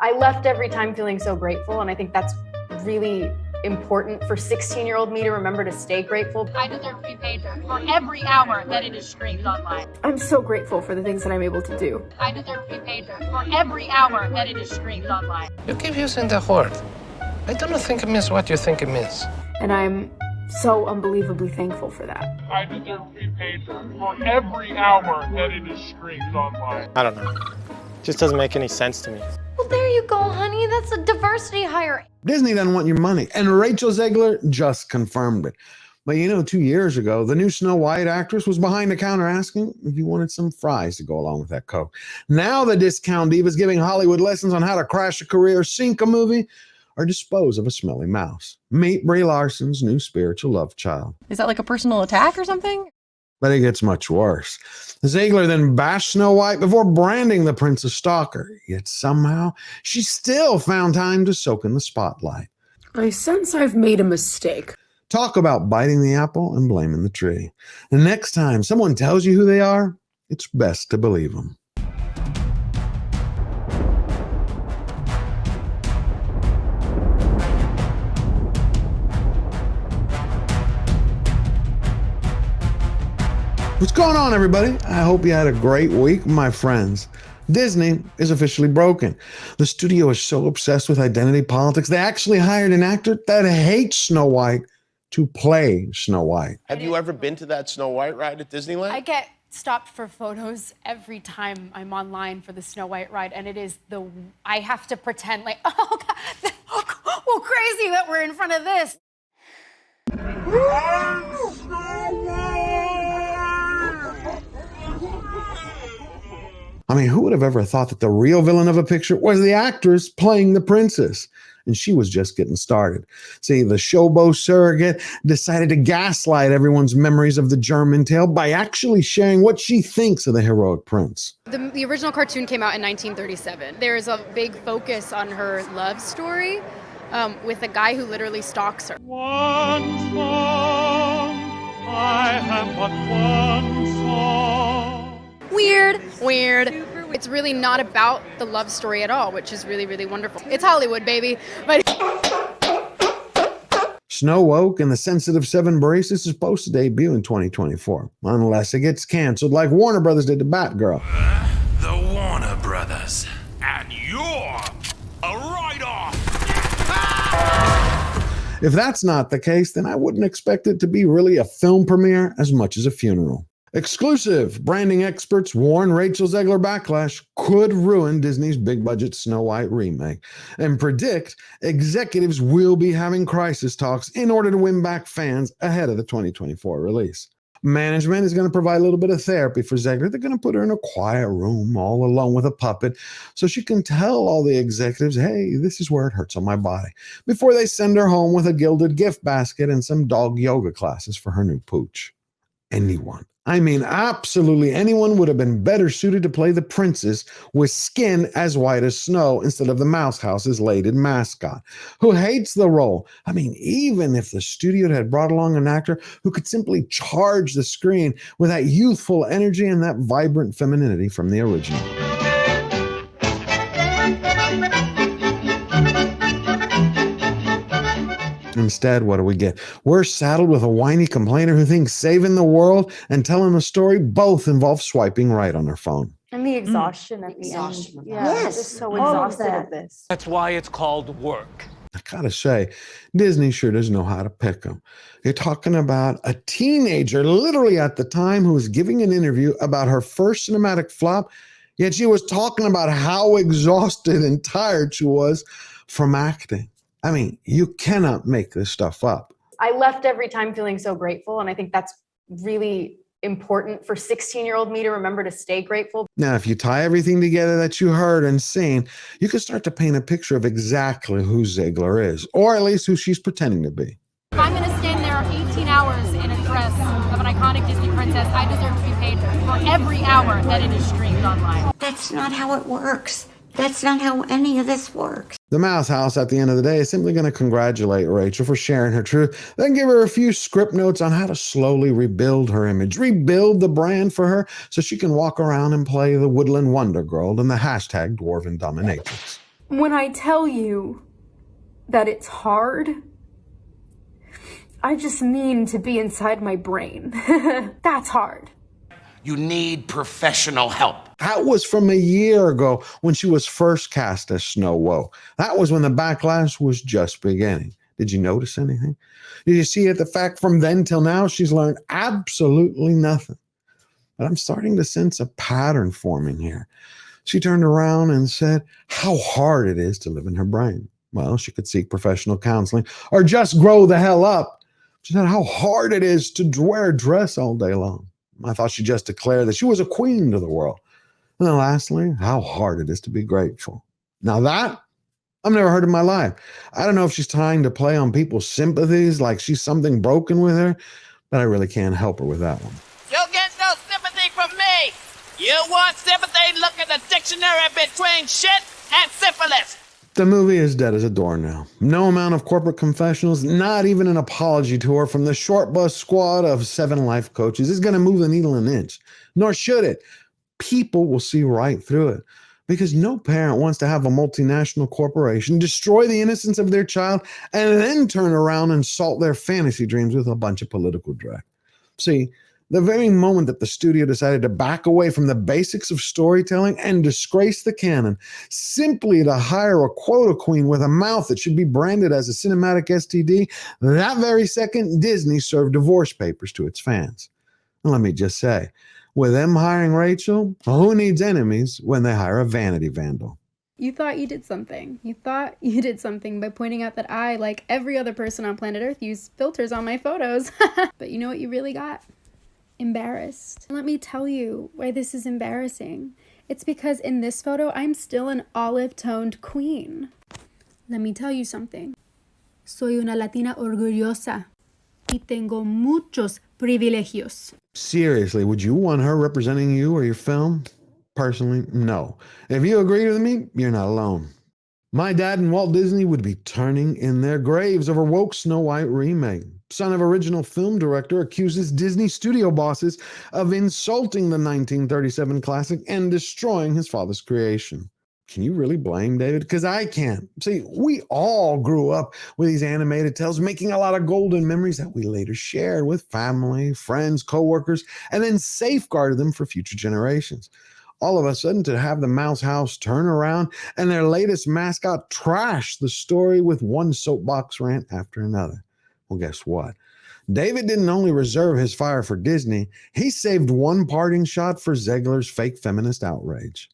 I left every time feeling so grateful, and I think that's really important for 16-year-old me to remember to stay grateful. I deserve to be paid for every hour that it is streamed online. I'm so grateful for the things that I'm able to do. I deserve to be paid for every hour that it is streamed online. You keep using the word. I don't think it means what you think it means. And I'm so unbelievably thankful for that. I deserve to be paid for every hour that it is streamed online. I don't know. Just doesn't make any sense to me. Well, there you go, honey. That's a diversity hire. Disney doesn't want your money, and Rachel Zegler just confirmed it. But 2 years ago, the new Snow White actress was behind the counter asking if you wanted some fries to go along with that Coke. Now the discount diva is giving Hollywood lessons on how to crash a career, sink a movie, or dispose of a smelly mouse. Meet Brie Larson's new spiritual love child. Is that like a personal attack or something? But it gets much worse. Zegler then bashed Snow White before branding the prince a stalker. Yet somehow, she still found time to soak in the spotlight. I sense I've made a mistake. Talk about biting the apple and blaming the tree. The next time someone tells you who they are, it's best to believe them. What's going on, everybody? I hope you had a great week, my friends. Disney is officially broken. The studio is so obsessed with identity politics, they actually hired an actor that hates Snow White to play Snow White. Have you ever been to that Snow White ride at Disneyland? I get stopped for photos every time I'm online for the Snow White ride, and it is I have to pretend like, oh God, well, crazy that we're in front of this. I mean, who would have ever thought that the real villain of a picture was the actress playing the princess? And she was just getting started. See, the showboat surrogate decided to gaslight everyone's memories of the German tale by actually sharing what she thinks of the heroic prince. The original cartoon came out in 1937. There's a big focus on her love story with a guy who literally stalks her. One song, I have but one song. Weird. It's really not about the love story at all, which is really, really wonderful. It's Hollywood, baby. But Snow Woke and the sensitive Seven Dwarves is supposed to debut in 2024, unless it gets canceled like Warner Brothers did to Batgirl. The Warner Brothers. And you're a write-off. If that's not the case, then I wouldn't expect it to be really a film premiere as much as a funeral. Exclusive. Branding experts warn Rachel Zegler backlash could ruin Disney's big-budget Snow White remake and predict executives will be having crisis talks in order to win back fans ahead of the 2024 release. Management is going to provide a little bit of therapy for Zegler. They're going to put her in a quiet room all alone with a puppet so she can tell all the executives, hey, this is where it hurts on my body, before they send her home with a gilded gift basket and some dog yoga classes for her new pooch. Anyone, I mean absolutely anyone, would have been better suited to play the princess with skin as white as snow instead of the Mouse House's lated mascot, who hates the role. I mean, even if the studio had brought along an actor who could simply charge the screen with that youthful energy and that vibrant femininity from the original. Instead, what do we get? We're saddled with a whiny complainer who thinks saving the world and telling a story both involve swiping right on her phone. And the exhaustion at the end. Yeah, yes. Just so exhausted of this. That's why it's called work. I gotta say, Disney sure does know how to pick them. You're talking about a teenager, literally at the time, who was giving an interview about her first cinematic flop, yet she was talking about how exhausted and tired she was from acting. I mean, you cannot make this stuff up. I left every time feeling so grateful, and I think that's really important for 16-year-old me to remember to stay grateful. Now, if you tie everything together that you heard and seen, you can start to paint a picture of exactly who Zegler is, or at least who she's pretending to be. If I'm going to stand there 18 hours in a dress of an iconic Disney princess, I deserve to be paid for every hour that it is streamed online. That's not how it works. That's not how any of this works. The Mouse House, at the end of the day, is simply going to congratulate Rachel for sharing her truth, then give her a few script notes on how to slowly rebuild her image, rebuild the brand for her so she can walk around and play the Woodland Wonder Girl and the hashtag Dwarven Dominatrix. When I tell you that it's hard, I just mean to be inside my brain. That's hard. You need professional help. That was from a year ago when she was first cast as Snow Woe. That was when the backlash was just beginning. Did you notice anything? Did you see it? The fact from then till now, she's learned absolutely nothing. But I'm starting to sense a pattern forming here. She turned around and said how hard it is to live in her brain. Well, she could seek professional counseling or just grow the hell up. She said how hard it is to wear a dress all day long. I thought she just declared that she was a queen to the world. And then lastly, how hard it is to be grateful. Now that, I've never heard in my life. I don't know if she's trying to play on people's sympathies like she's something broken with her, but I really can't help her with that one. You'll get no sympathy from me. You want sympathy? Look at the dictionary between shit and syphilis. The movie is dead as a doornail. No amount of corporate confessionals, not even an apology tour from the short bus squad of 7 life coaches is going to move the needle an inch. Nor should it. People will see right through it. Because no parent wants to have a multinational corporation destroy the innocence of their child and then turn around and salt their fantasy dreams with a bunch of political dread. See, the very moment that the studio decided to back away from the basics of storytelling and disgrace the canon simply to hire a quota queen with a mouth that should be branded as a cinematic STD, that very second Disney served divorce papers to its fans. And let me just say, with them hiring Rachel, who needs enemies when they hire a vanity vandal? You thought you did something. You thought you did something by pointing out that I, like every other person on planet Earth, use filters on my photos. But you know what you really got? Embarrassed. Let me tell you why this is embarrassing. It's because in this photo, I'm still an olive-toned queen. Let me tell you something. Soy una Latina orgullosa y tengo muchos privilegios. Seriously, would you want her representing you or your film? Personally, no. If you agree with me, you're not alone. My dad and Walt Disney would be turning in their graves over woke Snow White remake. Son of original film director accuses Disney studio bosses of insulting the 1937 classic and destroying his father's creation. Can you really blame David? Because I can't. See, we all grew up with these animated tales, making a lot of golden memories that we later shared with family, friends, coworkers, and then safeguarded them for future generations. All of a sudden, to have the Mouse House turn around and their latest mascot trash the story with one soapbox rant after another. Well, guess what? David didn't only reserve his fire for Disney, he saved one parting shot for Zegler's fake feminist outrage.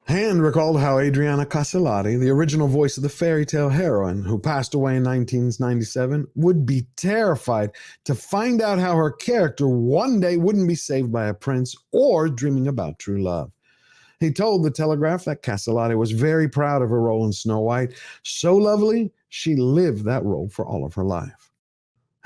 Hand recalled how Adriana Castellati, the original voice of the fairy tale heroine who passed away in 1997, would be terrified to find out how her character one day wouldn't be saved by a prince or dreaming about true love. He told The Telegraph that Castellati was very proud of her role in Snow White, so lovely she lived that role for all of her life.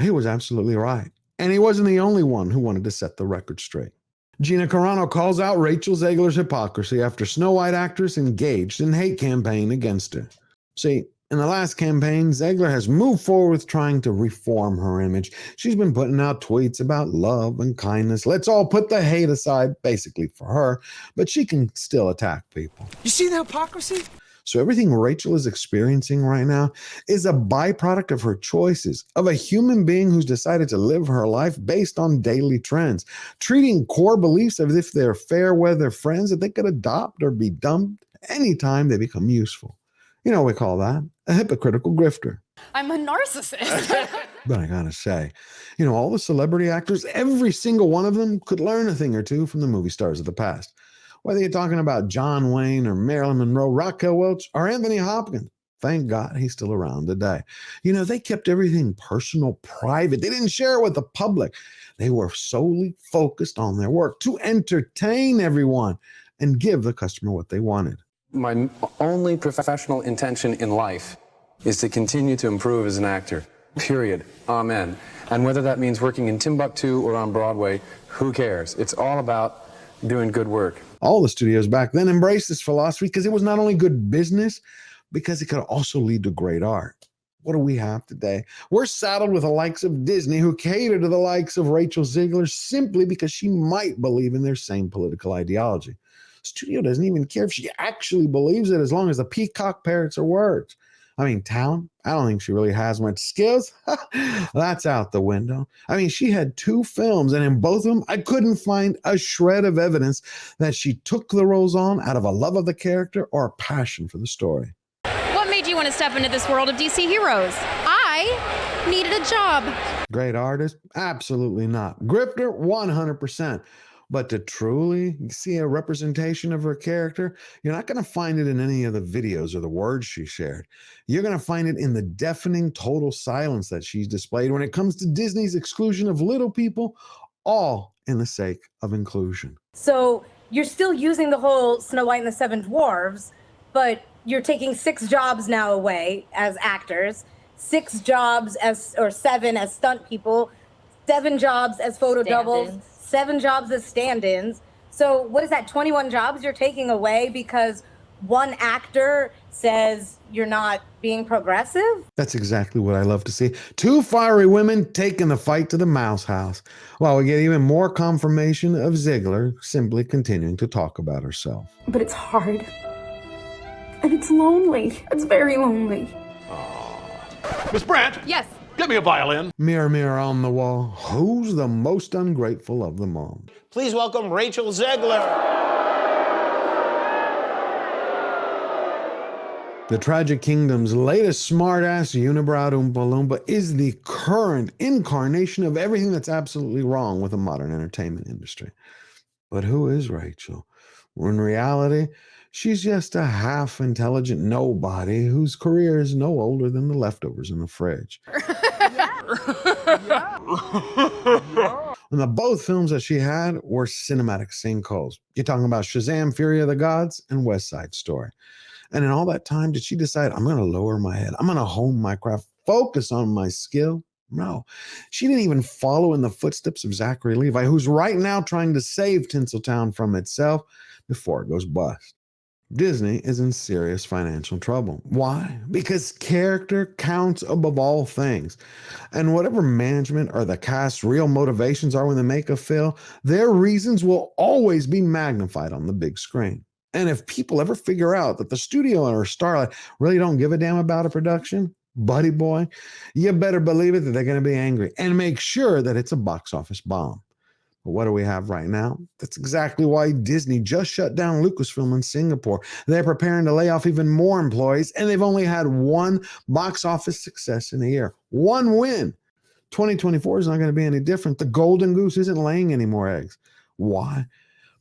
He was absolutely right, and he wasn't the only one who wanted to set the record straight. Gina Carano calls out Rachel Zegler's hypocrisy after Snow White actress engaged in hate campaign against her. See, in the last campaign, Zegler has moved forward with trying to reform her image. She's been putting out tweets about love and kindness. Let's all put the hate aside, basically for her, but she can still attack people. You see the hypocrisy? So everything Rachel is experiencing right now is a byproduct of her choices, of a human being who's decided to live her life based on daily trends, treating core beliefs as if they're fair weather friends that they could adopt or be dumped anytime they become useful. You know what we call that? A hypocritical grifter. I'm a narcissist. But I gotta say, all the celebrity actors, every single one of them could learn a thing or two from the movie stars of the past. Whether you're talking about John Wayne or Marilyn Monroe, Raquel Welch, or Anthony Hopkins, thank God he's still around today. They kept everything personal, private. They didn't share it with the public. They were solely focused on their work to entertain everyone and give the customer what they wanted. My only professional intention in life is to continue to improve as an actor. Period. Amen. And whether that means working in Timbuktu or on Broadway, who cares? It's all about doing good work. All the studios back then embraced this philosophy because it was not only good business, because it could also lead to great art. What do we have today? We're saddled with the likes of Disney who cater to the likes of Rachel Zegler simply because she might believe in their same political ideology. Studio doesn't even care if she actually believes it as long as the peacock parrots her words. I mean, talent, I don't think she really has much skills. That's out the window. I mean, she had 2 films, and in both of them, I couldn't find a shred of evidence that she took the roles on out of a love of the character or a passion for the story. What made you want to step into this world of DC heroes? I needed a job. Great artist? Absolutely not. Grifter? 100%. But to truly see a representation of her character, you're not going to find it in any of the videos or the words she shared. You're going to find it in the deafening total silence that she's displayed when it comes to Disney's exclusion of little people, all in the sake of inclusion. So you're still using the whole Snow White and the Seven Dwarves, but you're taking 6 jobs now away as actors, 6 jobs or 7 as stunt people, 7 jobs as photo doubles, 7 jobs as stand-ins. So what is that, 21 jobs you're taking away because one actor says you're not being progressive? That's exactly what I love to see. 2 fiery women taking the fight to the mouse house, while we get even more confirmation of Zegler simply continuing to talk about herself. But it's hard. And it's lonely. It's very lonely. Miss Brandt? Yes. Get me a violin. Mirror, mirror on the wall, who's the most ungrateful of them all? Please welcome Rachel Zegler. The Tragic Kingdom's latest smart-ass unibrow Oompa Loompa is the current incarnation of everything that's absolutely wrong with the modern entertainment industry. But who is Rachel? In reality, she's just a half-intelligent nobody whose career is no older than the leftovers in the fridge. And the both films that she had were cinematic sinkholes. You're talking about Shazam! Fury of the Gods and West Side Story. And in all that time, did she decide, I'm going to lower my head, I'm going to hone my craft, focus on my skill? No. She didn't even follow in the footsteps of Zachary Levi, who's right now trying to save Tinseltown from itself before it goes bust. Disney is in serious financial trouble. Why? Because character counts above all things. And whatever management or the cast's real motivations are when they make a film, their reasons will always be magnified on the big screen. And if people ever figure out that the studio or Starlight really don't give a damn about a production, buddy boy, you better believe it that they're going to be angry and make sure that it's a box office bomb. But what do we have right now? That's exactly why Disney just shut down Lucasfilm in Singapore. They're preparing to lay off even more employees, and they've only had 1 box office success in a year. 1 win. 2024 is not going to be any different. The golden goose isn't laying any more eggs. Why?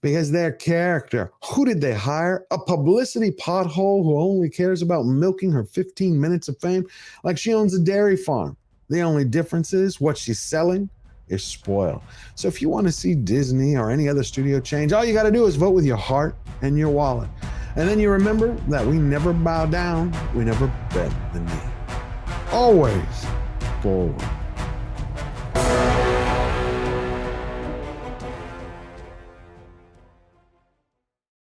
Because their character, who did they hire? A publicity pothole who only cares about milking her 15 minutes of fame like she owns a dairy farm. The only difference is what she's selling is spoil. So if you want to see Disney or any other studio change, all you got to do is vote with your heart and your wallet. And then you remember that we never bow down, we never bend the knee. Always forward.